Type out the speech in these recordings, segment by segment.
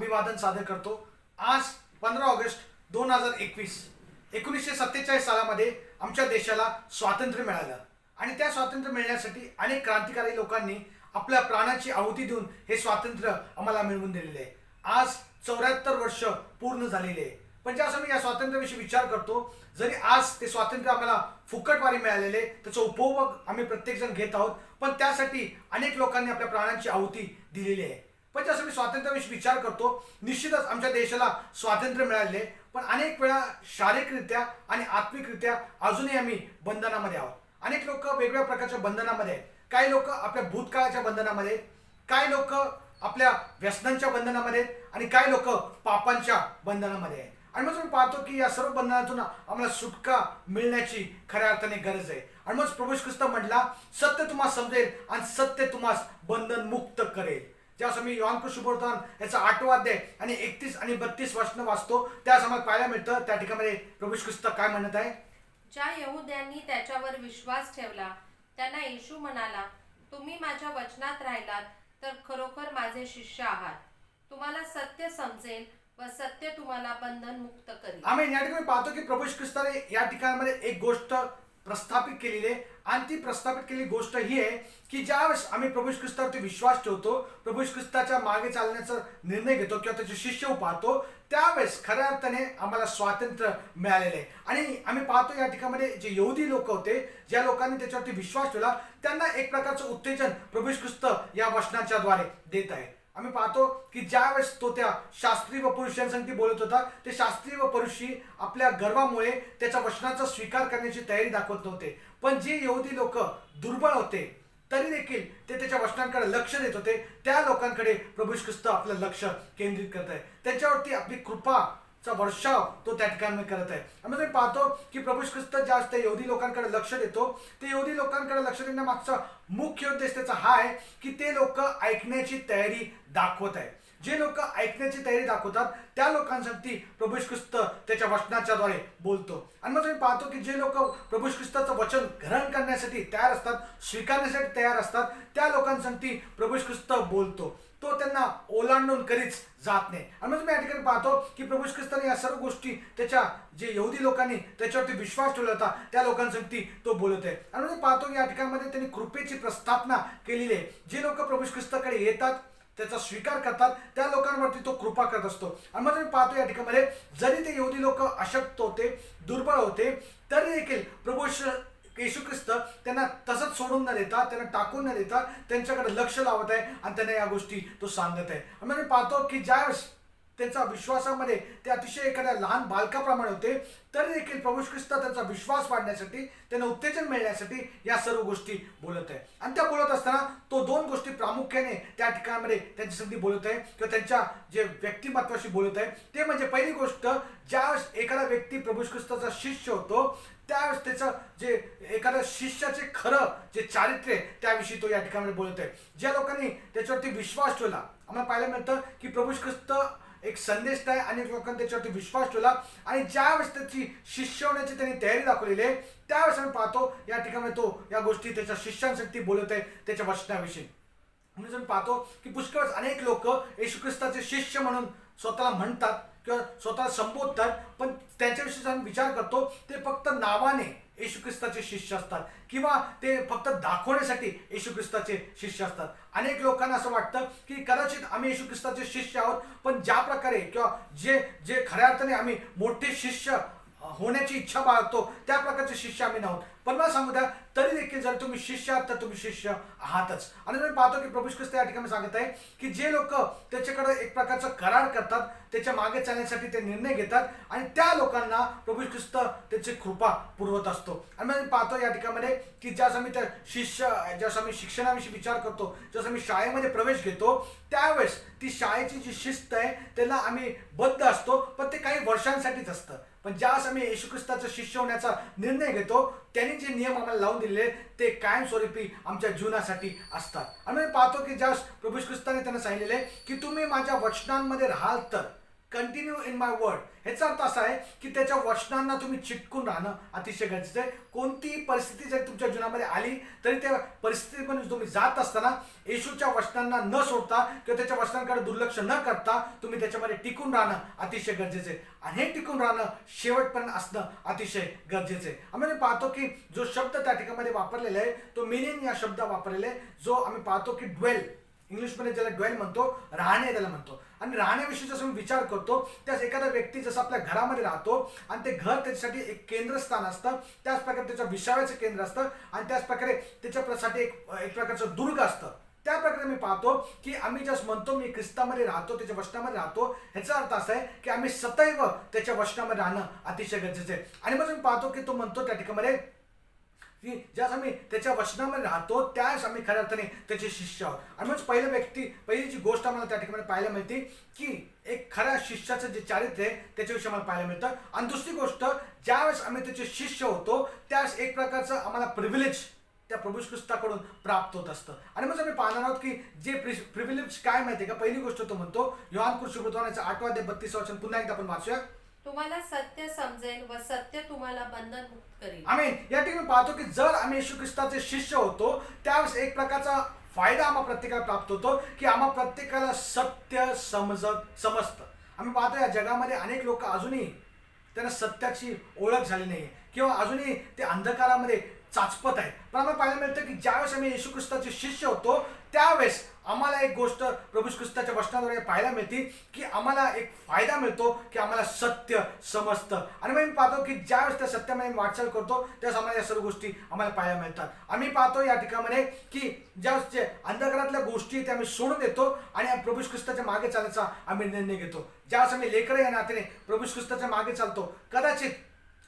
अभिवादन सादर करतो। आज 15 ऑगस्ट 2021 1947 सालामध्ये आमच्या देशाला स्वातंत्र्य मिळालं आणि त्या स्वातंत्र्य मिळण्यासाठी अनेक क्रांतिकारी लोकांनी आपल्या प्राणाची आहुती देऊन हे स्वातंत्र्य आम्हाला मिळवून दिलेले आहे। आज 74 वर्ष पूर्ण झालेले आहे। पण ज्यावेळेस आम्ही या स्वातंत्र्याविषयी विचार करतो, जरी आज ते स्वातंत्र्य आम्हाला फुकटवारी मिळालेले, त्याचा उपभोग आम्ही प्रत्येकजण घेत आहोत, पण त्यासाठी अनेक लोकांनी आपल्या प्राणांची आहुती दिलेली आहे। पण जसं मी स्वातंत्र्याविषयी विचार करतो, निश्चितच आमच्या देशाला स्वातंत्र्य मिळाले, पण अनेक वेळा शारीरिकरित्या आणि आत्मिकरित्या अजूनही आम्ही बंधनामध्ये आहोत। अनेक लोक वेगवेगळ्या प्रकारच्या बंधनामध्ये आहेत। काही लोक आपल्या भूतकाळाच्या बंधनामध्ये आहेत, काही लोक आपल्या व्यसनांच्या बंधनामध्ये आहेत आणि काही लोक पापांच्या बंधनामध्ये आहेत। आणि मग मी पाहतो की या सर्व बंधनातून आम्हाला सुटका मिळण्याची खऱ्या अर्थाने गरज आहे। आणि मग प्रभू ख्रिस्त म्हटला, सत्य तुम्हाला समजेल आणि सत्य तुम्हाला बंधन मुक्त करेल। ज्यावेळेस आम्ही योहान शुभवर्तमान याचा 8वा अध्याय आणि 31 आणि 32 वचन वाचतो, त्यास आम्हाला पाहायला मिळतं त्या ठिकाणी प्रभू ख्रिस्त काय म्हणत आहे। ज्या यहुद्यांनी त्याच्यावर विश्वास ठेवला त्यांना येशू म्हणाला, तुम्ही माझ्या वचनात राहिलात तर खरोखर माझे शिष्य आहात। तुम्हाला सत्य समजेल व सत्य तुम्हाला बंधन मुक्त करेल। आम्ही या ठिकाणी पाहतो की प्रभू ख्रिस्ताने या ठिकाणामध्ये एक गोष्ट प्रस्थापित केलेली आहे आणि ती प्रस्थापित केलेली गोष्ट ही आहे की ज्यावेळेस आम्ही प्रभू ख्रिस्तावरती विश्वास ठेवतो, प्रभू ख्रिस्ताच्या मागे चालण्याचा निर्णय घेतो किंवा त्याचे शिष्य पाहतो, त्यावेळेस खऱ्या अर्थाने आम्हाला स्वातंत्र्य मिळालेले आहे। आणि आम्ही पाहतो या ठिकाणामध्ये जे यहुदी लोक होते, ज्या लोकांनी त्याच्यावरती विश्वास ठेवला, त्यांना एक प्रकारचं उत्तेजन प्रभू ख्रिस्त या वचनाच्या द्वारे देत आहे। आम्ही पाहतो की ज्यावेळेस तो त्या शास्त्री व पुरुषांसाठी बोलत होता, ते शास्त्री व पुरुषी आपल्या गर्वामुळे त्याच्या वचनाचा स्वीकार करण्याची तयारी दाखवत नव्हते, पण जे यहुदी लोक दुर्बळ होते तरी देखील ते त्याच्या वचनांकडे लक्ष देत होते, त्या लोकांकडे प्रभू ख्रिस्त आपलं लक्ष केंद्रित करत आहे। त्यांच्यावरती आपली कृपाचा वर्षाव तो त्या ठिकाणी करत आहे। आम्ही तुम्ही पाहतो की प्रभू ख्रिस्त ज्या त्या यहुदी लोकांकडे लक्ष देतो, ते यहुदी लोकांकडे लक्ष देण्यामागचा मुख्य उद्देश त्याचा हा आहे की ते लोक ऐकण्याची तयारी दाखवत आहे। जे लोक ऐकण्याची तयारी दाखवतात त्या लोकांसाठी प्रभू ख्रिस्त त्याच्या वचनाच्या द्वारे बोलतो। आणि मग तुम्ही पाहतो की जे लोक प्रभू ख्रिस्ताचं वचन ग्रहण करण्यासाठी तयार असतात, स्वीकारण्यासाठी तयार असतात, त्या लोकांसाठी प्रभू ख्रिस्त बोलतो, तो त्यांना ओलांडून कधीच जात नाही। आणि मग तुम्ही या ठिकाणी पाहतो की प्रभू ख्रिस्ताने या सर्व गोष्टी त्याच्या जे यहुदी लोकांनी त्याच्यावरती विश्वास ठेवला होता त्या लोकांसाठी तो बोलत आहे। आणि म्हणजे पाहतो की या ठिकाणी त्यांनी कृपेची प्रस्थापना केलेली आहे। जे लोक प्रभू ख्रिस्ताकडे येतात, त्याचा स्वीकार करतात, त्या लोकांवरती तो कृपा करत असतो। आणि मग तुम्ही पाहतो या ठिकाणी जरी ते यहुदी लोक अशक्त होते, दुर्बळ होते, तरी देखील प्रभू येशू ख्रिस्त त्यांना तसंच सोडून न देता, त्यांना टाकून न देता त्यांच्याकडे लक्ष लावत आहे आणि त्यांना या गोष्टी तो सांगत आहे। आम्ही पाहतो की ज्यावेळेस त्यांचा विश्वासामध्ये ते अतिशय एखाद्या लहान बालकाप्रमाणे होते, तरी देखील प्रभू ख्रिस्त त्यांचा विश्वास वाढण्यासाठी, त्यांना उत्तेजन मिळण्यासाठी या सर्व गोष्टी बोलत आहे। आणि त्या बोलत असताना तो 2 गोष्टी प्रामुख्याने त्या ठिकाणामध्ये त्यांच्यासाठी बोलत आहे किंवा त्यांच्या जे व्यक्तिमत्वाशी बोलत आहे, ते म्हणजे पहिली गोष्ट, ज्यावेळेस एखादा व्यक्ती प्रभू ख्रिस्ताचा शिष्य होतो, त्यावेळेस त्याचं जे एखाद्या शिष्याचे खरं जे चारित्र्य त्याविषयी तो या ठिकाणी बोलत आहे। ज्या लोकांनी त्याच्यावरती विश्वास ठेवला, आम्हाला पाहायला मिळतं की प्रभू ख्रिस्त एक संदेश आहे, अनेक लोकांनी त्याच्यावरती विश्वास ठेवला आणि ज्यावेळेस त्याची शिष्य होण्याची त्यांनी तयारी दाखवलेली आहे, त्यावेळेस आम्ही पाहतो या ठिकाणी तो या गोष्टी त्याच्या शिष्यांसाठी बोलत आहे, त्याच्या वचनाविषयी। म्हणजे आम्ही पाहतो की पुष्कळ अनेक लोक येशू ख्रिस्ताचे शिष्य म्हणून स्वतःला म्हणतात किंवा स्वतःला संबोधतात, पण त्याच्याविषयी आम्ही विचार करतो ते फक्त नावाने येशू ख्रिस्ताचे शिष्य असतात किंवा ते फक्त दाखवण्यासाठी येशू ख्रिस्ताचे शिष्य असतात। अनेक लोकांना असं वाटतं की कदाचित आम्ही येशू ख्रिस्ताचे शिष्य आहोत, पण ज्या प्रकारे किंवा जे जे खऱ्या अर्थाने आम्ही मोठे शिष्य होण्याची इच्छा बाळगतो त्या प्रकारचे शिष्य आम्ही नव्हतो। पण मला सांगू द्या, तरी देखील जर तुम्ही शिष्य आहात तर तुम्ही शिष्य आहातच। आणि मी पाहतो की प्रभू ख्रिस्त या ठिकाणी सांगत आहे की जे लोक त्याच्याकडे एक प्रकारचा करार करतात, त्याच्या मागे चालण्यासाठी ते निर्णय घेतात आणि त्या लोकांना प्रभू ख्रिस्त त्याची कृपा पुरवत असतो। आणि मी पाहतो या ठिकाणी की ज्यावेळेस आम्ही त्या ज्यावेळेस आम्ही शिक्षणाविषयी विचार करतो, ज्यावेळेस आम्ही शाळेमध्ये प्रवेश घेतो, त्यावेळेस ती शाळेची जी शिस्त आहे त्याला आम्ही बद्ध असतो, पण ते काही वर्षांसाठीच असतं। पण ज्यावेळेस आम्ही येशू ख्रिस्ताचा शिष्य होण्याचा निर्णय घेतो, त्यांनी जे नियम आम्हाला लावून दिलेले ते कायमस्वरूपी आमच्या जीवनासाठी असतात। आणि मी पाहतो की ज्यावेळेस प्रभू ख्रिस्ताने त्यांना सांगितलेले की तुम्ही माझ्या वचनांमध्ये राहाल तर कंटिन्यू इन माय वर्ड. ह्याचा अर्थ असा आहे की त्याच्या वचनांना तुम्ही चिटकून राहणं अतिशय गरजेचं आहे. कोणतीही परिस्थिती जरी तुमच्या जीवनामध्ये आली तरी त्या परिस्थितीमध्ये तुम्ही जात असताना येशूच्या वचनांना न सोडता किंवा त्याच्या वचनांकडे दुर्लक्ष न करता तुम्ही त्याच्यामध्ये टिकून राहणं अतिशय गरजेचं आहे. आणि हे टिकून राहणं शेवटपर्यंत असणं अतिशय गरजेचं आहे. आम्ही पाहतो की जो शब्द त्या ठिकाणी वापरलेला आहे तो मिनिंग या शब्द वापरलेला आहे, जो आम्ही पाहतो की ड्वेल, इंग्लिशमध्ये ज्याला ड्वेल म्हणतो, राहणे त्याला म्हणतो. आणि राहण्याविषयी जसं मी विचार करतो त्यास एखादा व्यक्ती जसं आपल्या घरामध्ये राहतो आणि ते घर त्याच्यासाठी एक केंद्रस्थान असतं, त्याच प्रकारे त्याच्या विसाव्याचं केंद्र असतं आणि त्याच प्रकारे त्याच्यासाठी एक प्रकारचं दुर्ग असतं. त्या प्रकारे मी पाहतो की आम्ही जसं म्हणतो मी ख्रिस्तामध्ये राहतो, त्याच्या वचनामध्ये राहतो, ह्याचा अर्थ असा आहे की आम्ही सदैव त्याच्या वचनामध्ये राहणं अतिशय गरजेचं आहे. आणि मग मी पाहतो की तो म्हणतो त्या ठिकाणी की ज्यास आम्ही त्याच्या वचनामध्ये राहतो त्यास आम्ही खऱ्या अर्थाने त्याचे शिष्य आहोत. आणि मग पहिली जी गोष्ट आम्हाला त्या ठिकाणी पाहायला मिळते की एक खऱ्या शिष्याचं जे चारित्र्य आहे त्याच्याविषयी आम्हाला पाहायला मिळतं. आणि दुसरी गोष्ट, ज्यावेळेस आम्ही त्याचे शिष्य होतो त्यावेळेस एक प्रकारचं आम्हाला प्रिव्हिलेज त्या प्रभू ख्रिस्ताकडून प्राप्त होत असतं. आणि मग आम्ही पाहणार आहोत की जे प्रिव्हिलेज काय माहिती आहे का. पहिली गोष्ट तो म्हणतो योहान कृष्णवृत्तवानाचं 8-32 वचन पुन्हा एकदा आपण वाचूया. तुम्हाला सत्य समजेल व सत्य तुम्हाला बंधनमुक्त करेल. आमेन. या ठिकाणी पाहतो की जर आम्ही येशू ख्रिस्ताचे शिष्य होतो त्यावेळेस एक प्रकारचा फायदा आम्हा प्रत्येकाला प्राप्त होतो की आम्हा प्रत्येकाला सत्य समजतं. आम्ही पाहतो या जगामध्ये अनेक लोक अजूनही त्यांना सत्याची ओळख झाली नाही किंवा अजूनही ते अंधकारामध्ये चाचपत आहे. पण आम्हाला पाहायला मिळतं की ज्यावेळेस आम्ही येशू ख्रिस्ताचे शिष्य होतो त्यावेळेस आम्हाला एक गोष्ट प्रभू ख्रिस्ताच्या वचनाद्वारे पाहायला मिळते की आम्हाला एक फायदा मिळतो की आम्हाला सत्य समजतं. आणि मग मी पाहतो की ज्यावेळेस त्या सत्यामध्ये वाटचाल करतो त्यावेळेस आम्हाला या सर्व गोष्टी आम्हाला पाहायला मिळतात. आम्ही पाहतो या ठिकाणामध्ये की ज्यावेळेस जे अंधकारातल्या गोष्टी त्या आम्ही सोडून देतो आणि प्रभू ख्रिस्ताच्या मागे चालायचा आम्ही निर्णय घेतो. ज्यावेळेस आम्ही लेकरं या नात्याने प्रभू ख्रिस्ताच्या मागे चालतो, कदाचित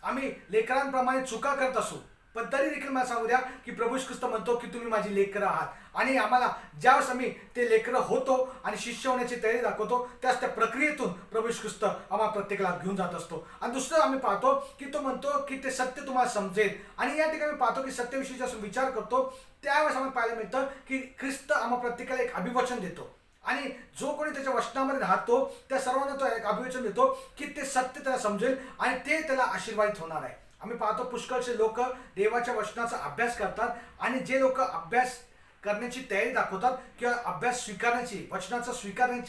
आम्ही लेकरांप्रमाणे चुका करत असू पण तरी देखील मला सांगू द्या की प्रभू ख्रिस्त म्हणतो की तुम्ही माझी लेकरं आहात. आणि आम्हाला ज्यावेळेस आम्ही ते लेकरं होतो आणि शिष्य होण्याची तयारी दाखवतो त्याच त्या प्रक्रियेतून प्रभू ख्रिस्त आम्हाला प्रत्येकाला घेऊन जात असतो. आणि दुसरं आम्ही पाहतो की तो म्हणतो की ते सत्य तुम्हाला समजेल. आणि या ठिकाणी पाहतो की सत्याविषयी जसं विचार करतो त्यावेळेस आम्हाला पाहायला मिळतं की ख्रिस्त आम्हाला प्रत्येकाला एक अभिवचन देतो आणि जो कोणी त्याच्या वचनामध्ये राहतो त्या सर्वांना तो एक अभिवचन देतो की ते सत्य त्याला समजेल आणि ते त्याला आशीर्वादित होणार आहे. आम्ही पाहतो पुष्कळचे लोक देवाच्या वचनाचा अभ्यास करतात आणि जे लोक अभ्यास करण्याची तयारी दाखवतात किंवा अभ्यास स्वीकारण्याची वचनाचा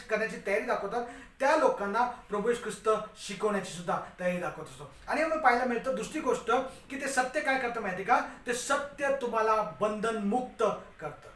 करण्याची तयारी दाखवतात त्या लोकांना प्रभू ख्रिस्त शिकवण्याची सुद्धा तयारी दाखवत असतो. आणि आम्हाला पाहायला मिळतं दुसरी गोष्ट की ते सत्य काय करतं माहिती का, ते सत्य तुम्हाला बंधनमुक्त करतं.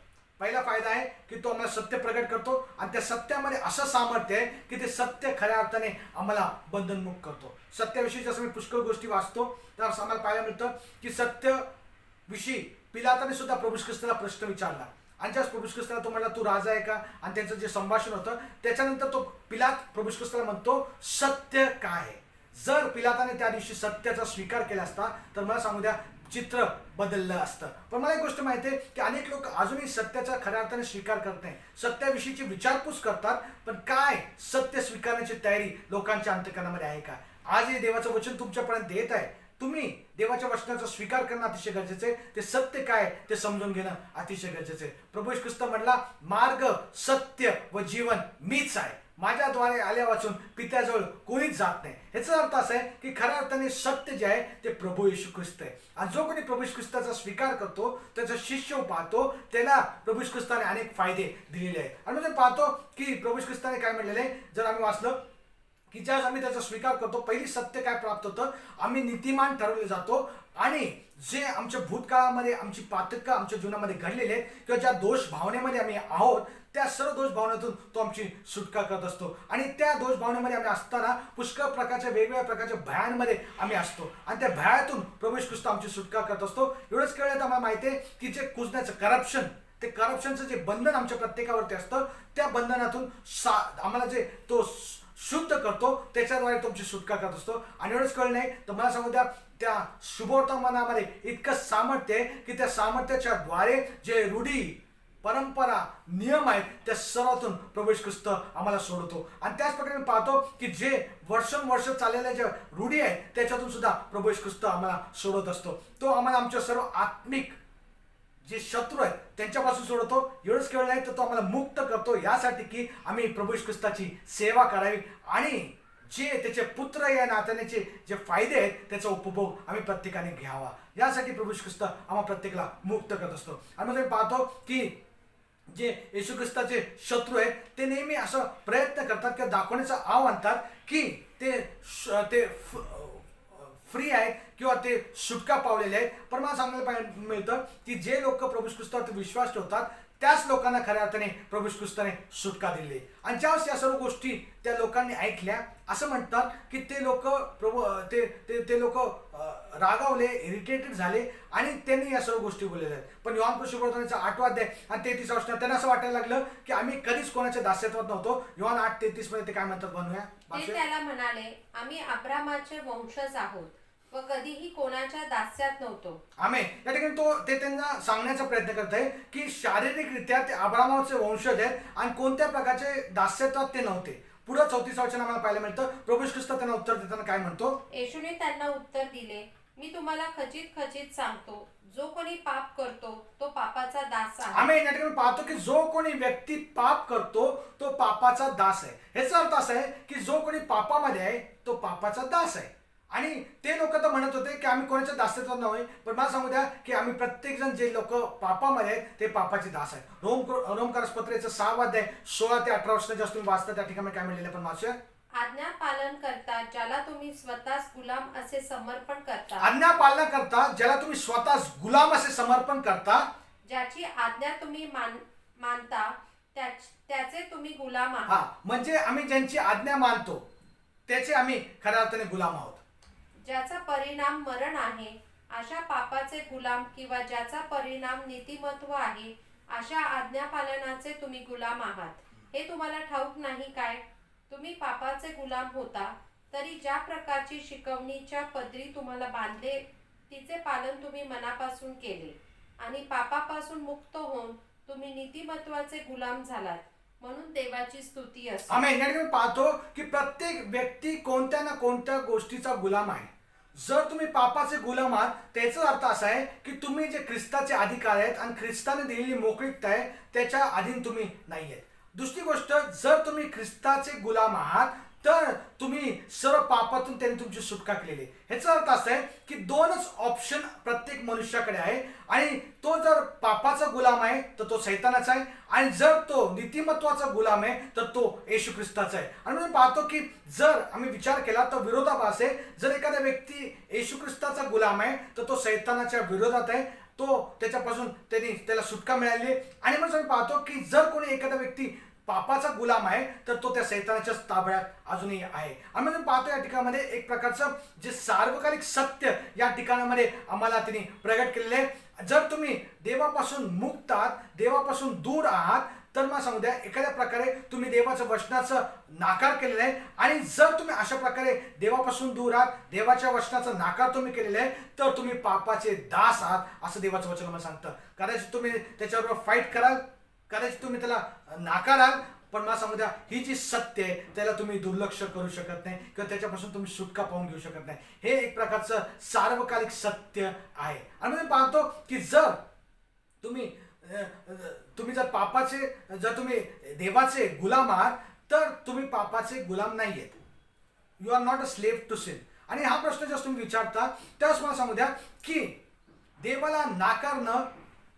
पहिला फायदा आहे की तो आम्हाला सत्य प्रगट करतो आणि त्या सत्यामध्ये असं सामर्थ्य आहे की ते सत्य खऱ्या अर्थाने आम्हाला बंधनमुक्त करतो. सत्याविषयी जसं मी पुष्कळ गोष्टी वाचतो तर आम्हाला पाहायला मिळतं की सत्यविषयी पिलाताने सुद्धा प्रभू ख्रिस्ताला प्रश्न विचारला आणि ज्यास प्रभू ख्रिस्ताला तो म्हणला तू राजा आहे का, आणि त्यांचं जे संभाषण होतं त्याच्यानंतर तो पिलात प्रभू ख्रिस्ताला म्हणतो सत्य काय आहे. जर पिलाताने त्या दिवशी सत्याचा स्वीकार केला असता तर मला सांगू द्या चित्र बदललं असतं. पण मला एक गोष्ट माहिती आहे की अनेक लोक अजूनही सत्याचा खऱ्या अर्थाने स्वीकार करत नाही, सत्याविषयीची विचारपूस करतात पण काय सत्य स्वीकारण्याची तयारी लोकांच्या अंतःकरणामध्ये आहे का. आज हे देवाचं वचन तुमच्यापर्यंत येत आहे, तुम्ही देवाच्या वचनाचा स्वीकार करणं अतिशय गरजेचं आहे. ते सत्य काय ते समजून घेणं अतिशय गरजेचं आहे. प्रभू ख्रिस्त म्हणला मार्ग सत्य व जीवन मीच आहे, माझ्याद्वारे आल्या वाचून पित्याजवळ कोणीच जात नाही. ह्याचा अर्थ असा आहे की खऱ्या अर्थाने सत्य जे आहे ते प्रभू येशू ख्रिस्त आहे. आणि जो कोणी प्रभू ख्रिस्ताचा स्वीकार करतो त्याचा शिष्य पाहतो त्याला प्रभू ख्रिस्ताने अनेक फायदे दिलेले आहेत. आणि म्हणजे पाहतो की प्रभू ख्रिस्ताने काय म्हणलेलं आहे, जर आम्ही वाचलं की ज्यावेळेस आम्ही त्याचा स्वीकार करतो पहिली सत्य काय प्राप्त होतं, आम्ही नीतिमान ठरवले जातो आणि जे आमच्या भूतकाळामध्ये आमची पातकं आमच्या जीवनामध्ये घडलेले आहेत किंवा ज्या दोष भावनेमध्ये आम्ही आहोत त्या सर्व दोष भावनेतून तो आमची सुटका करत असतो. आणि त्या दोष भावनेमध्ये आम्ही असताना पुष्कळ प्रकारच्या वेगवेगळ्या प्रकारच्या भयांमध्ये आम्ही असतो आणि त्या भयातून प्रभू ख्रिस्त आमची सुटका करत असतो. एवढंच कळलं तर आम्हाला माहिती आहे की जे कुजण्याचं करप्शन, ते करप्शनचं जे बंधन आमच्या प्रत्येकावरती असतं त्या बंधनातून आम्हाला जे तो शुद्ध करतो त्याच्याद्वारे तुमची सुटका करत असतो. आणि एवढंच कळलं नाही तर मला सांगू द्या त्या शुभवर्तमानामध्ये इतकं सामर्थ्य आहे की त्या सामर्थ्याच्या द्वारे जे रूढी परंपरा नियम आहेत त्या सर्वातून प्रभू ख्रिस्त आम्हाला सोडतो. आणि त्याच प्रकारे मी पाहतो की जे वर्षानुवर्ष चाललेल्या ज्या रूढी आहेत त्याच्यातून सुद्धा प्रभू ख्रिस्त आम्हाला सोडत असतो. तो आम्हाला आमच्या सर्व आत्मिक जे शत्रू आहेत त्यांच्यापासून सोडतो. एवढंच केवळ नाही तर तो आम्हाला मुक्त करतो यासाठी की आम्ही प्रभू ख्रिस्ताची सेवा करावी आणि जे त्याचे पुत्र या नात्याचे जे फायदे आहेत त्याचा उपभोग आम्ही प्रत्येकाने घ्यावा, यासाठी प्रभू येशू ख्रिस्त आम्हा प्रत्येकाला मुक्त करत असतो. आणि मग पाहतो की जे येशू ख्रिस्ताचे शत्रू आहेत ते नेहमी असं प्रयत्न करतात किंवा दाखवण्याचं आव आणतात की ते फ्री आहेत किंवा ते सुटका पावलेले आहेत. पण मला सांगायला मिळतं की जे लोक प्रभू येशू ख्रिस्तावर विश्वास ठेवतात त्याच लोकांना खऱ्या अर्थाने प्रभू येशू ख्रिस्ताने सुटका दिली. आणि ज्यावेळेस या सर्व गोष्टी त्या लोकांनी ऐकल्या, असं म्हणतात की ते लोक ते लोक रागावले, इरिटेटेड झाले आणि त्यांनी या सर्व गोष्टी बोललेल्या आहेत. पण योहान सुसमाचारचा 8 अध्याय आणि 33 वचन त्यांना असं वाटायला लागलं की आम्ही कधीच कोणाच्या दास्यत्वात नव्हतो. योहान 8:33 मध्ये ते काय म्हणतात बनवूया. ते त्याला म्हणाले, आम्ही अब्रामाचे वंशज आहोत व कधीही कोणाच्या दास्यात नव्हतो. आमेन. या ठिकाणी ते त्यांना सांगण्याचा प्रयत्न करत आहे की शारीरिकरित्या ते अब्रामाचे वंशज आहेत आणि कोणत्या प्रकारचे दास्यत्वात ते नव्हते. पुढे 34 वचन आम्हाला पाहायला मिळतं. प्रभू येशू ख्रिस्त त्यांना उत्तर देताना काय म्हणतो. येशूने त्यांना उत्तर दिले, मी तुम्हाला खचित खचित सांगतो, जो कोणी पाप करतो तो पापाचा दास आहे. आमेन. या ठिकाणी पाहतो की जो कोणी व्यक्ती पाप करतो तो पापाचा दास आहे. ह्याचा अर्थ असा आहे की जो कोणी पापामध्ये आहे तो पापाचा दास आहे. आणि ते लोक तर म्हणत होते की आम्ही कोणाच्या दास्यत्वात नव्हे, पण मला सांगू द्या की आम्ही प्रत्येक जण जे लोक पापामध्ये आहेत ते पापाचे दास आहेत. रोमकारपत्राचं 6 अध्याय 16 ते 18 वचन जास्त तुम्ही वाचता त्या ठिकाणी काय म्हणलेलं पण वाचूया. आज्ञा पालन करता ज्याला तुम्ही स्वतःच गुलाम असे समर्पण करता. आज्ञा पालन करता ज्याला तुम्ही स्वतःच गुलाम असे समर्पण करता. ज्याची आज्ञा तुम्ही मानता त्याचे तुम्ही गुलाम आहात. हा, म्हणजे आम्ही ज्यांची आज्ञा मानतो त्याचे आम्ही खऱ्या अर्थाने गुलाम आहोत. ज्याचा परिणाम मरण आहे अशा पापाचे गुलाम किंवा ज्याचा परिणाम नीतिमत्व आहे अशा आज्ञापालनाचे तुम्ही गुलाम आहात. हे तुम्हाला ठाऊक नाही काय? तुम्ही पापाचे गुलाम होता तरी ज्या प्रकारची शिकवणीच्या पदरी तुम्हाला बांधले तिचे पालन तुम्ही मनापासून केले आणि पापापासून मुक्त होऊन तुम्ही नीतिमत्वाचे गुलाम झालात, म्हणून देवाची स्तुती असो. आम्ही या ठिकाणी पाहतो की प्रत्येक व्यक्ती कोणत्या ना कोणत्या गोष्टीचा गुलाम आहे. जर तुम्ही पापाचे गुलाम आहात त्याचा अर्थ असा आहे की तुम्ही जे ख्रिस्ताचे अधिकार आहेत आणि ख्रिस्ताने दिलेली मोकळीकता आहे त्याच्या अधीन तुम्ही नाही आहेत. दुसरी गोष्ट, जर तुम्ही ख्रिस्ताचे गुलाम आहात तर तुम्ही सर्व पापातून त्यांनी तुमची सुटका केलेली. ह्याचा अर्थ असा आहे की 2च ऑप्शन प्रत्येक मनुष्याकडे आहे आणि तो जर पापाचा गुलाम आहे तर तो सैतानाचा आहे आणि जर तो नीतिमत्वाचा गुलाम आहे तर तो येशू ख्रिस्ताचा आहे. आणि म्हणून पाहतो की जर आम्ही विचार केला तर विरोधाभास आहे. जर एखादा व्यक्ती येशू ख्रिस्ताचा गुलाम आहे तर तो सैतानाच्या विरोधात आहे, तो त्याच्यापासून त्याला सुटका मिळाली. आणि म्हणून आम्ही पाहतो की जर कोणी एखादा व्यक्ती पापाचा गुलाम आहे तर तो त्या सैतानाच्या ताब्यात अजूनही आहे. आम्ही म्हणून पाहतो या ठिकाणामध्ये एक प्रकारचं जे सार्वकालिक सत्य या ठिकाणामध्ये आम्हाला तिने प्रगट केलेले आहे. जर तुम्ही देवापासून मुक्त आहात, देवापासून दूर आहात, तर मला सांगू द्या एखाद्या प्रकारे तुम्ही देवाचं वचनाचं नाकार केलेलं आहे. आणि जर तुम्ही अशा प्रकारे देवापासून दूर आहात, देवाच्या वचनाचा नाकार तुम्ही केलेला आहे, तर तुम्ही पापाचे दास आहात असं देवाचं वचन मला सांगतं. कदाचित तुम्ही त्याच्याबरोबर फाईट कराल, कदाचित तुम्ही त्याला नाकाराल, पण मला सांगू द्या ही जी सत्य आहे त्याला तुम्ही दुर्लक्ष करू शकत नाही किंवा त्याच्यापासून तुम्ही सुटका पाहून घेऊ शकत नाही. हे एक प्रकारचं सार्वकालिक सत्य आहे. आणि मी पाहतो की जर तुम्ही जर तुम्ही देवाचे गुलाम आहात तर तुम्ही पापाचे गुलाम नाही आहेत. You are not a slave to sin. आणि हा प्रश्न जेव्हा तुम्ही विचारता त्यावेळेस मला सांगू द्या की देवाला नाकारणं,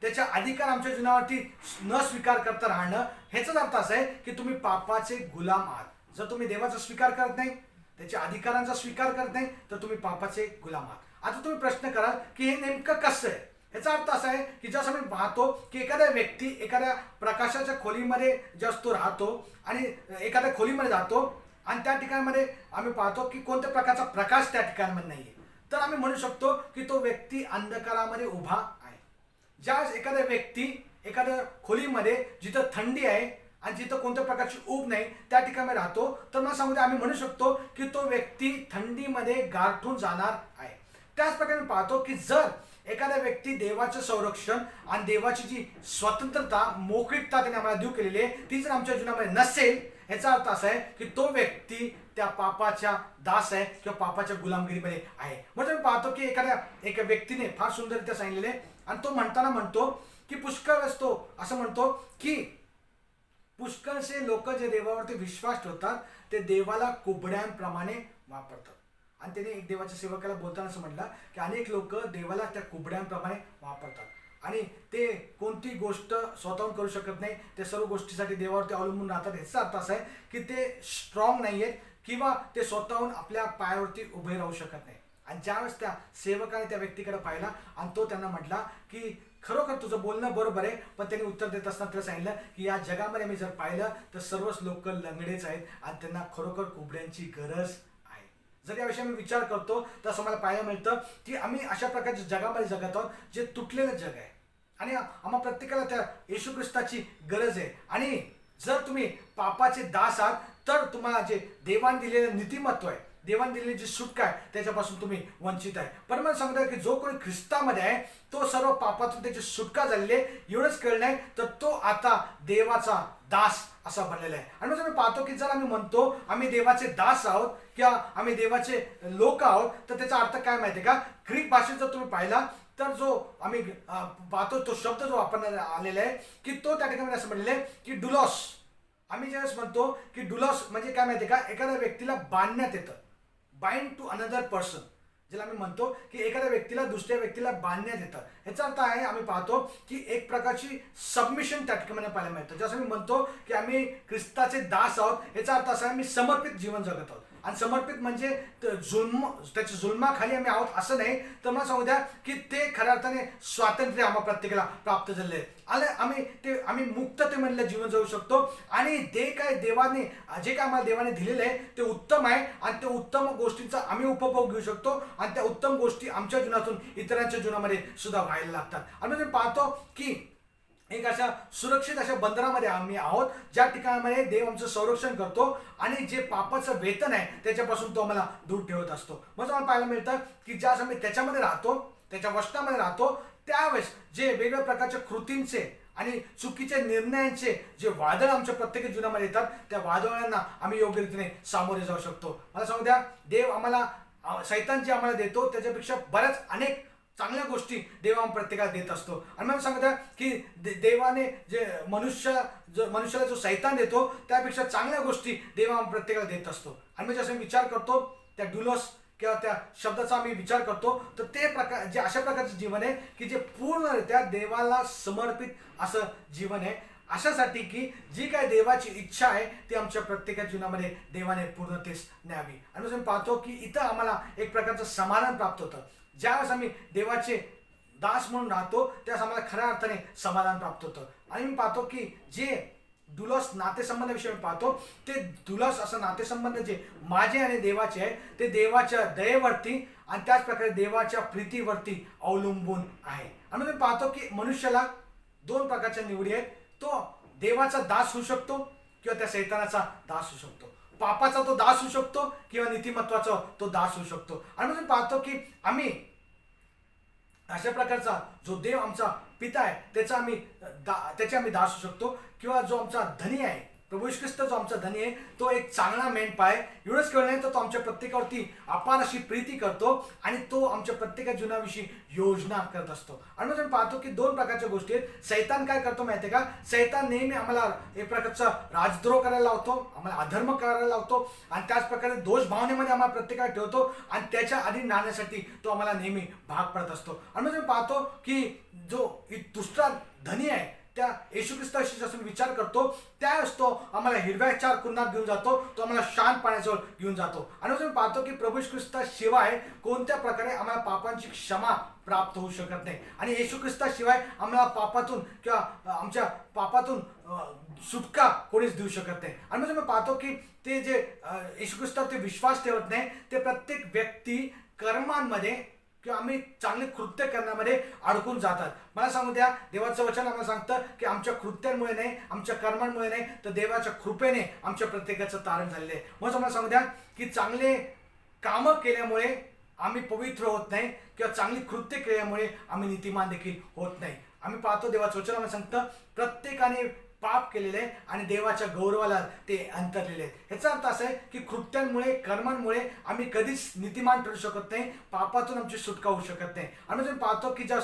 त्याच्या अधिकार आमच्या जीवनावरती न स्वीकार करता राहणं, ह्याचाच अर्थ असा आहे की तुम्ही पापाचे गुलाम आहात. जर तुम्ही देवाचा स्वीकार करत नाही, त्याच्या अधिकारांचा स्वीकार करत नाही, तर तुम्ही पापाचे गुलाम आहात. आता तुम्ही प्रश्न कराल की हे नेमकं कसं आहे. ह्याचा अर्थ असा आहे की जसं आम्ही पाहतो की एखादा व्यक्ती एखाद्या प्रकाशाच्या खोलीमध्ये जसं तो राहतो आणि एखाद्या खोलीमध्ये जातो आणि त्या ठिकाणामध्ये आम्ही पाहतो की कोणत्या प्रकारचा प्रकाश त्या ठिकाणामध्ये नाही आहे, तर आम्ही म्हणू शकतो की तो व्यक्ती अंधकारामध्ये उभा आहे. ज्यावेळेस एखादा व्यक्ती एखाद्या खोलीमध्ये जिथं थंडी आहे आणि जिथं कोणत्या प्रकारची ऊब नाही त्या ठिकाणी राहतो, तर मला सांगू द्या आम्ही म्हणू शकतो की तो व्यक्ती थंडीमध्ये गारठून जाणार आहे. त्याच प्रकारे मी पाहतो की जर एखादा व्यक्ती देवाचं संरक्षण आणि देवाची जी स्वतंत्रता, मोकळीकता त्याने आम्हाला देऊ केलेली आहे ती जर आमच्या जीवनामध्ये नसेल, याचा अर्थ असा आहे की तो व्यक्ती त्या पापाच्या दास आहे किंवा पापाच्या गुलामगिरीमध्ये आहे. म्हणजे मी पाहतो की एका व्यक्तीने फार सुंदररित्या सांगितलेले आणि तो म्हणताना म्हणतो की पुष्कळ वेळेस तो असं म्हणतो की पुष्कळसे लोक जे देवावरती विश्वास ठेवतात ते देवाला कुबड्यांप्रमाणे वापरतात. आणि त्याने एक देवाच्या सेवकाला बोलताना असं म्हटलं की अनेक लोक देवाला त्या कुबड्यांप्रमाणे वापरतात आणि ते कोणती गोष्ट स्वतःहून करू शकत नाही. ते सर्व गोष्टीसाठी देवावरती अवलंबून राहतात. याचा अर्थ असा आहे की ते स्ट्रॉंग नाही आहेत किंवा ते स्वतःहून आपल्या पायावरती उभे राहू शकत नाही. आणि ज्यावेळेस त्या सेवकाने त्या व्यक्तीकडे पाहिला आणि तो त्यांना म्हटला की खरोखर तुझं बोलणं बरोबर आहे, पण त्यांनी उत्तर देत असताना त्याला सांगितलं की या जगामध्ये मी जर पाहिलं तर सर्वच लोक लंगडेच आहेत आणि त्यांना खरोखर कुबड्यांची गरज आहे. जर याविषयी मी विचार करतो तर असं मला पाहायला मिळतं की आम्ही अशा प्रकारच्या जगामध्ये जगत आहोत जे तुटलेलं जग आहे आणि आम्हा प्रत्येकाला त्या येशू ख्रिस्ताची गरज आहे. आणि जर तुम्ही पापाचे दास आहात तर तुम्हाला जे देवाने दिलेलं नीतिमत्व आहे, देवाने दिलेली जी सुटका आहे त्याच्यापासून तुम्ही वंचित आहे. पण मला सांगतो की जो कोणी ख्रिस्तामध्ये आहे तो सर्व पापातून त्याची सुटका झालेली आहे. एवढंच कळलं नाही तर तो आता देवाचा दास असा बनलेला आहे. आणि म्हणजे मी पाहतो की जर आम्ही म्हणतो आम्ही देवाचे दास आहोत किंवा आम्ही देवाचे लोक आहोत तर त्याचा अर्थ काय माहिती आहे का? ग्रीक भाषेत जर तुम्ही पाहिला तर जो आम्ही पाहतो तो शब्द जो वापरण्यात आलेला आहे की तो त्या ठिकाणी असं म्हणलेलं आहे की डुलॉस. आम्ही ज्यावेळेस म्हणतो की डुलॉस म्हणजे काय माहिती का? एखाद्या व्यक्तीला बांधण्यात येतं, बाइंड टू अनदर पर्सन, ज्याला आम्ही म्हणतो की एखाद्या व्यक्तीला दुसऱ्या व्यक्तीला बांधण्यात येतं. याचा अर्थ आहे आम्ही पाहतो की एक प्रकारची सबमिशन त्या ठिकाणी पाहायला मिळतं. जसं मी म्हणतो की आम्ही ख्रिस्ताचे दास आहोत याचा अर्थ असा आहे मी समर्पित जीवन जगत आहोत. आणि समर्पित म्हणजे त्याच्या जुलमाखाली आम्ही आहोत असं नाही. तर मला सांगू द्या की ते खऱ्या अर्थाने स्वातंत्र्य आम्हा प्रत्येकाला प्राप्त झाले आहे. आम्ही मुक्ततेमधलं जीवन जगू शकतो आणि जे काय आम्हाला देवाने दिलेलं आहे ते उत्तम आहे आणि त्या उत्तम गोष्टींचा आम्ही उपभोग घेऊ शकतो आणि त्या उत्तम गोष्टी आमच्या जीवनातून इतरांच्या जीवनामध्ये सुद्धा व्हायला लागतात. आणि मी पाहतो की एक अशा सुरक्षित अशा बंदरामध्ये आम्ही आहोत ज्या ठिकाणामध्ये देव आमचं संरक्षण करतो आणि जे पापाचं वेतन आहे त्याच्यापासून तो आम्हाला दूर ठेवत असतो. मग मला पाहायला मिळतं की ज्या आम्ही त्याच्यामध्ये राहतो, त्याच्या वचनामध्ये राहतो, त्यावेळेस जे वेगवेगळ्या प्रकारच्या कृतींचे आणि चुकीच्या निर्णयांचे जे वादळ आमच्या प्रत्येक जीवनामध्ये येतात त्या वादळांना आम्ही योग्य रीतीने सामोरे जाऊ शकतो. मला सांगू द्या देव आम्हाला शैतान जे आम्हाला देतो त्याच्यापेक्षा बऱ्याच अनेक चांगल्या गोष्टी देव प्रत्येकाला देत असतो. आणि मला सांगू द्या की देवाने जे मनुष्याला जो शैतान देतो त्यापेक्षा चांगल्या गोष्टी देव प्रत्येकाला देत असतो. आणि मी जसं विचार करतो त्या डुलॉस किंवा त्या शब्दाचा आम्ही विचार करतो तर ते जे अशा प्रकारचं जीवन आहे की जे पूर्णरित्या देवाला समर्पित असं जीवन आहे, अशासाठी की जी काय देवाची इच्छा आहे ती आमच्या प्रत्येकाच्या जीवनामध्ये देवाने पूर्णतेस न्यावी. आणि मी पाहतो की इथं आम्हाला एक प्रकारचं समाधान प्राप्त होतं. ज्यावेळेस आम्ही देवाचे दास म्हणून राहतो त्यावेळेस आम्हाला खऱ्या अर्थाने समाधान प्राप्त होतं. आणि मी पाहतो की जे डुलॉस नातेसंबंधाविषयी मी पाहतो ते डुलॉस असं नातेसंबंध जे माझे आणि देवाचे आहे ते देवाच्या दयेवरती आणि त्याच प्रकारे देवाच्या प्रीतीवरती अवलंबून आहे. आणि मी पाहतो की मनुष्याला दोन प्रकारच्या निवडी आहेत. तो देवाचा दास होऊ शकतो किंवा त्या शैतानाचा दास होऊ शकतो. पापाचा तो दास होऊ शकतो किंवा नीतिमत्वाचा तो दास होऊ शकतो. आणि म्हणून पाहतो की आम्ही अशा प्रकारचा जो देव आमचा पिता आहे त्याचे आम्ही दास होऊ शकतो किंवा जो आमचा धनी आहे प्रभू येशू ख्रिस्त जो आमचा धनी आहे तो एक चांगला मेंढपाळ आहे. एवढंच कळलं नाही तर तो आमच्या प्रत्येकावरती अपार अशी प्रीती करतो आणि तो आमच्या प्रत्येका जीवनाविषयी योजना करत असतो. आणि मग आपण पाहतो की दोन प्रकारच्या गोष्टी आहेत. शैतान काय करतो माहिती आहे का? शैतान नेहमी आम्हाला एक प्रकारचा राजद्रोह करायला लावतो, आम्हाला अधर्म करायला लावतो आणि त्याच प्रकारे दोष भावनेमध्ये आम्हाला प्रत्येकाला ठेवतो आणि त्याच्या अधीन राहण्यासाठी तो आम्हाला नेहमी भाग पडत असतो. आणि मग पाहतो की जो दुसरा धनी आहे त्या येशू ख्रिस्ताविषयी जसं विचार करतो त्यावेळेस तो आम्हाला हिरव्याच्या कुंडात घेऊन जातो, तो आम्हाला शांत पाण्याजवळ घेऊन जातो. आणि मी पाहतो की प्रभू येशू ख्रिस्ताशिवाय कोणत्या प्रकारे आम्हाला पापांची क्षमा प्राप्त होऊ शकत नाही आणि येशू ख्रिस्ताशिवाय आम्हाला पापातून किंवा आमच्या पापातून सुटका कोणीच देऊ शकत नाही. आणि मी पाहतो की ते जे येशू ख्रिस्तावर ते विश्वास ठेवत नाही ते प्रत्येक व्यक्ती कर्मांमध्ये किंवा आम्ही चांगले कृत्य करण्यामध्ये अडकून जातात. मला सांगू द्या देवाचं वचन आम्हाला सांगतं की आमच्या कृत्यांमुळे नाही, आमच्या कर्मांमुळे नाही तर देवाच्या कृपेने आमच्या प्रत्येकाचं तारण झालेलं आहे. म्हणून मला सांगू द्या की चांगले कामं केल्यामुळे आम्ही पवित्र होत नाही किंवा चांगली कृत्य केल्यामुळे आम्ही नीतिमान देखील होत नाही. आम्ही पाहतो देवाचं वचन आम्हाला सांगतं प्रत्येकाने पाप केलेले आहे आणि देवाच्या गौरवाला ते अंतरलेले आहेत. ह्याचा अर्थ असा आहे की कृत्यांमुळे कर्मांमुळे आम्ही कधीच नीतिमान ठरू शकत नाही, पापातून आमची सुटका होऊ शकत नाही. आणि आपण पाहतो की ज्या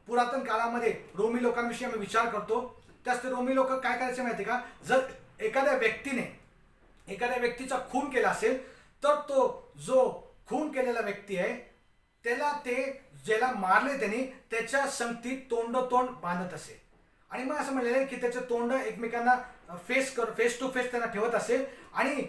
पुरातन काळामध्ये रोमी लोकांविषयी आम्ही विचार करतो त्याच ते रोमी लोक काय करायचे माहिती का, जर एखाद्या व्यक्तीचा खून केला असेल तर तो जो खून केलेला व्यक्ती आहे त्याला ते ज्याला मारले त्यांनी त्याच्या संगती तोंड बांधत असे. आणि मग असं म्हणलेलं आहे की त्याचे तोंड एकमेकांना फेस टू फेस त्यांना ठेवत असेल आणि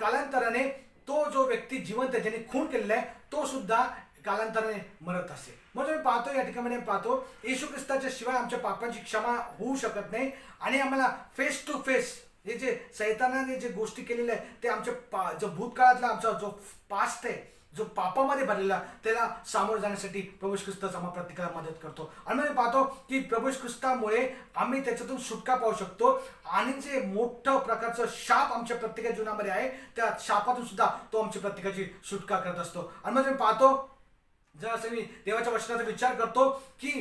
कालांतराने तो जो व्यक्ती जिवंत आहे ज्याने खून केलेला आहे तो सुद्धा कालांतराने मरत असे. म्हणून मी पाहतो या ठिकाणी पाहतो येशू ख्रिस्ताच्या शिवाय आमच्या पापांची क्षमा होऊ शकत नाही आणि आम्हाला फेस टू फेस हे जे सैतानाने जे गोष्टी केलेल्या आहेत ते आमच्या जो भूतकाळातला आमचा जो पास्ट आहे जो पापामध्ये भरलेला त्याला सामोरं जाण्यासाठी प्रभू येशू ख्रिस्तच आम्हा प्रत्येकाला मदत करतो. आणि मी पाहतो की प्रभू येशू ख्रिस्तामुळे आम्ही त्याच्यातून सुटका पाहू शकतो आणि जे मोठं प्रकारचं शाप आमच्या प्रत्येकाच्या जीवनामध्ये आहे त्या शापातून सुद्धा तो आमच्या प्रत्येकाची सुटका करत असतो. आणि मग मी पाहतो जर असं मी देवाच्या वचनाचा विचार करतो की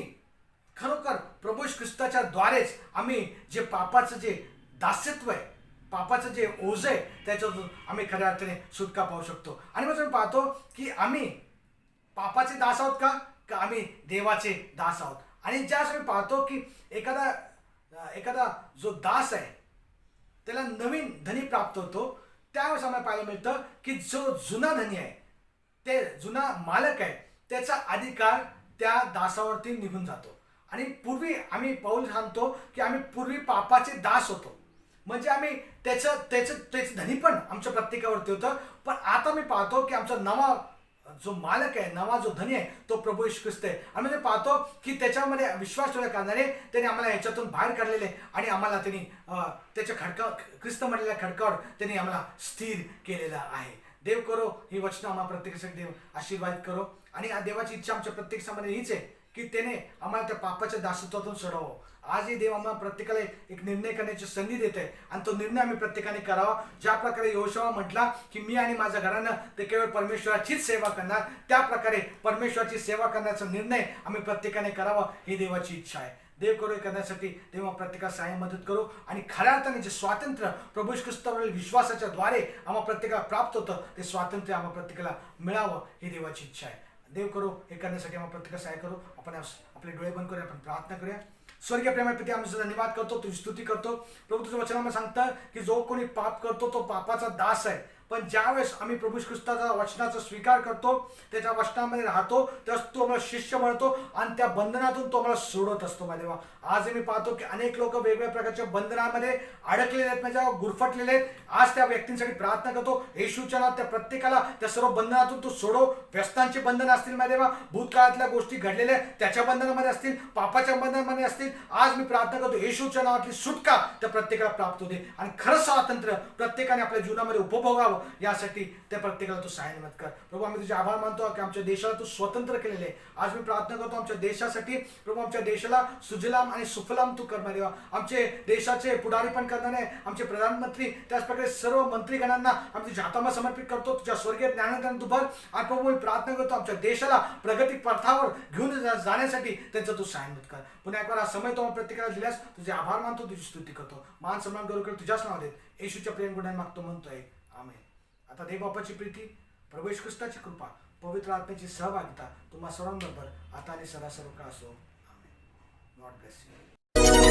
खरोखर प्रभू येशू ख्रिस्ताच्या द्वारेच आम्ही जे पापाचं जे दास्यत्व आहे पापाचं जे ओझ आहे त्याच्यातून आम्ही खऱ्या अर्थाने सुटका पाहू शकतो. आणि मग मी पाहतो की आम्ही पापाचे दास आहोत का आम्ही देवाचे दास आहोत. आणि ज्यावेळेस मी पाहतो की एखादा जो दास आहे त्याला नवीन धनी प्राप्त होतो त्यावेळेस आम्हाला पाहायला मिळतं की जो जुना धनी आहे ते जुना मालक आहे त्याचा अधिकार त्या दासावरती निघून जातो. आणि पूर्वी आम्ही पाऊल सांगतो की आम्ही पूर्वी पापाचे दास होतो म्हणजे आम्ही त्याचं धनी पण आमच्या प्रत्येकावरती होतं. पण आता मी पाहतो की आमचा नवा जो मालक आहे नवा जो धनी आहे तो प्रभू येशू ख्रिस्त आहे. आणि म्हणजे पाहतो की त्याच्यामध्ये विश्वास ठेवल्या कारणाने त्याने आम्हाला याच्यातून बाहेर काढलेले आणि आम्हाला त्यांनी त्याच्या ख्रिस्त म्हणलेल्या खडकावर त्यांनी आम्हाला स्थिर केलेलं आहे. देव करो ही वचनं आम्हाला प्रत्येकासाठी देव आशीर्वाद करो. आणि देवाची इच्छा आमच्या प्रत्येक समाजाने हीच आहे की त्याने आम्हाला त्या पापाच्या दासत्वातून सोडवावं. आजही देव आम्हाला प्रत्येकाला एक निर्णय करण्याची संधी देत आहे आणि तो निर्णय आम्ही प्रत्येकाने करावा. ज्या प्रकारे यहोशुआ म्हटला की मी आणि माझ्या घरानं ते केवळ परमेश्वराचीच सेवा करणार त्या प्रकारे परमेश्वराची सेवा करण्याचा निर्णय आम्ही प्रत्येकाने करावा ही देवाची इच्छा आहे. देव करो हे करण्यासाठी देव प्रत्येकाला सहाय्य मदत करो आणि खऱ्या अर्थाने जे स्वातंत्र्य प्रभू येशू ख्रिस्तावरील विश्वासाच्या द्वारे आम्हाला प्रत्येकाला प्राप्त होतं ते स्वातंत्र्य आम्हाला प्रत्येकाला मिळावं ही देवाची इच्छा आहे. देव करो हे करण्यासाठी आम्हाला प्रत्येकाला सहाय्य करू. आपण आपले डोळे बंद करूया आपण प्रार्थना करूया. स्वर्गीय प्रेमळ पिते आम्ही तुझा धन्यवाद करतो तुझी स्तुती करतो. प्रभू तुझं वचन आम्हाला सांगतं की जो कोणी पाप करतो तो पापाचा दास आहे. पण ज्यावेळेस आम्ही प्रभू येशू ख्रिस्ताचा वचनाचा स्वीकार करतो त्याच्या वचनामध्ये राहतो त्यावेळेस तो आम्हाला शिष्य बनतो आणि त्या बंधनातून तो आम्हाला सोडत असतो. माझ्या देवा आज मी पाहतो की अनेक लोक वेगवेगळ्या प्रकारच्या बंधनामध्ये अडकलेले आहेत माझ्या गुरफटलेले आहेत. आज त्या व्यक्तींसाठी प्रार्थना करतो येशूच्या नावात त्या प्रत्येकाला त्या सर्व बंधनातून तू सोडव. व्यसनांची बंधन असतील माझ्या देवा भूतकाळातल्या गोष्टी घडलेल्या त्याच्या बंधनामध्ये असतील पापाच्या बंधनामध्ये असतील आज मी प्रार्थना करतो येशूच्या नावातली सुटका त्या प्रत्येकाला प्राप्त होते आणि खरं स्वातंत्र्य प्रत्येकाने आपल्या जीवनामध्ये उपभोगावं यासाठी त्या प्रत्येकाला तू सहाय्य मदत कर. प्रभू आम्ही तुझे आभार मानतो की आमच्या देशाला तू स्वतंत्र केलेले आहे. आज मी प्रार्थना करतो आमच्या देशासाठी प्रभू आमच्या देशाला सुजलाम आणि सुफलाम तू कर देवा. आमचे देशाचे पुढारी पण करणारे आमचे प्रधानमंत्री त्याच प्रकारे सर्व मंत्रीगणांना आम्ही तुझ्या हातामध्ये समर्पित करतो. तुझ्या स्वर्गीय ज्ञानाने तू भर आणि प्रभू मी प्रार्थना करतो आमच्या देशाला प्रगती पथावर घेऊन जाण्यासाठी त्यांचं तू सहाय्य मदत कर. पुन्हा एक बार हा समय तो प्रत्येकाला दिल्यास तुझे आभार मानतो तुझी स्तुती करतो. मान सन्मान करू तुझ्याच नावात देत येशूच्या प्रेम गुणांना मागतो म्हणतोय आमेन. आता देव बापाची प्रीती प्रभू येशू ख्रिस्ताची कृपा पवित्र आत्म्याची सहभागिता तुम्हा सर्वांबरोबर आता आणि सदा सर्व काळ असो. आमेन. God bless you.